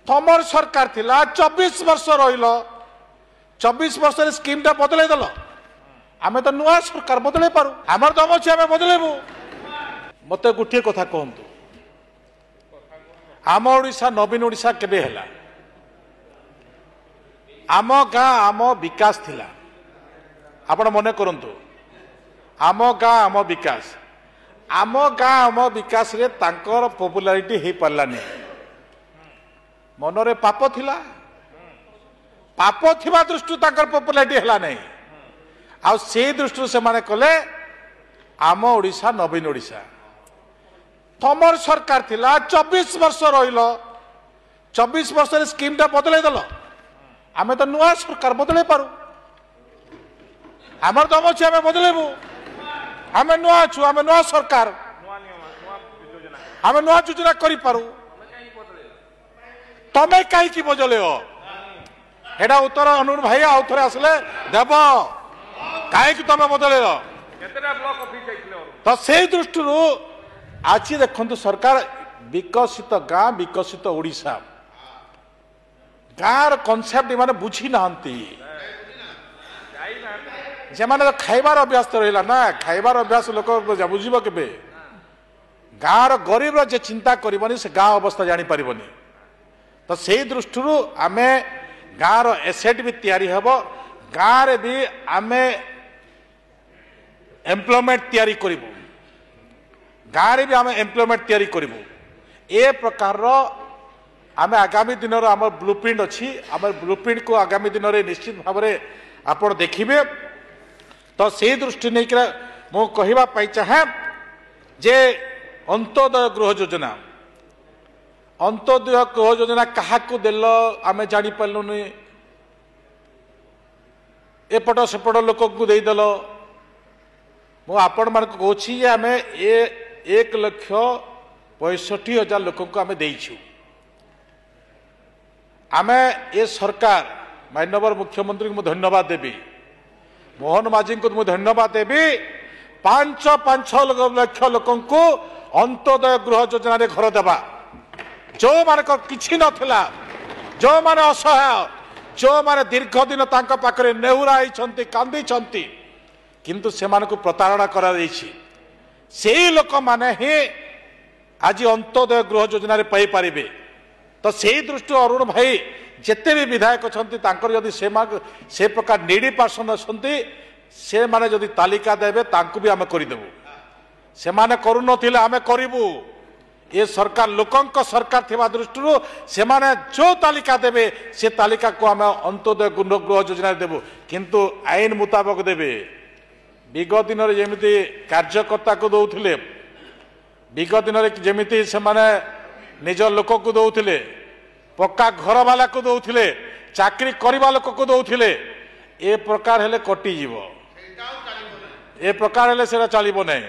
तमर सरकार थिला 24 वर्ष रहिल 24 वर्ष स्कीम टा बदलै दल आमे तो नुआ सरकार बदलै पारू हमर दम अछि आमे बदलैबू मते गुठिए कथा कहंतु आम ओडिशा नवीन ओडिशा केबे हैला आम गाँ आम विकास थिला आपण मने करंतु आम गाँ आम विकास रे तांकर पॉपुलैरिटी हे पारलानी मनरे पाप थिला पाप थिबा दृष्टि तांकर पॉपुलैरिटी हला नहीं आ से दृष्टि से माने कले आम ओडिशा नवीन ओडिशा तमर सरकार थिला 24 वर्ष रहिल 24 वर्ष रे स्कीम टा बदलै दल आमे तो नुआ सरकार बदलै पारू हमर दम अछि आमे बदलैबू आमे नुआ छु आमे नुआ सरकार आमे नुआ योजना करि पारू तमे काई की बदले हो एडा उत्तर अनुर भाई आउ थरे आसले देव काई की तमे बदले हो केतेटा ब्लॉक ऑफिस जाइथिले तो से दृष्टि आज देखंतु सरकार विकसित गाँ विकसित ओडिशा गाँर कनसेप्ट माने बुझी नांती जे माने खाइबार अभ्यास तो रहिला ना खाइबार अभ्यास लोक बुझिबो केबे गाँर गरीब जे चिंता करबनी से गाँ अवस्था जानी पारिबनी तो से दृष्टि आमे गाँर एसेट भी तैयारी हेबो गाँ रे भी आमे एम्प्लॉयमेंट तैयारी करिबो गाँव में भी आम एम्प्लॉयमेंट तैयारी करूँ ए प्रकार आम आगामी दिन आम ब्लूप्रिंट अच्छी आम ब्लूप्रिंट को आगामी दिन में निश्चित भाव में आप देखिए तो से दृष्टि नहीं मु कहवाई चाहे जे अंत्योदय गृह योजना क्या देल आम जापारूनी एपट सेपट लोक को देदेल मुझे कहूँ आम 1,65,000 लोक को आम देइछु आमे ये सरकार माननीय मुख्यमंत्री को धन्यवाद देवी मोहन माझी को मुझे धन्यवाद देवी 5 लाख लोक को अंत्योदय गृह योजना रे घर देवा जो मान किछि नथिला जो माने असहाय जो माने दीर्घ दिन तांका पाखरे नेहुरा कांदी किंतु से मानकु प्रतारणा करा देछि से लोक माने ही आज अंत्योदय गृह योजना रे पाई पारिबे तो से दृष्टि अरुण भाई जिते भी विधायक अच्छा जदि से प्रकार नीडी पर्सन अच्छा से माने जदि तालिका देबे तांकु भी आमे करिदेबु से माने करू नथिले आमे करिबु ये सरकार लोकंक सरकार थिबा दृष्टि से माने जो तालिका देबे से तालिका को आमे अंत्योदय गृह योजना देबु किंतु आईन मुताबिक देबे विगत दिन जमी कार्यकर्ता को दौले विगत दिन जमी से माने निज लोक को दौले पक्का घर वाला को दौले चाकरी करवा लोक को दौले ए प्रकार हेले कटिजीव ए प्रकार हेले सेटा चलिबो नहीं।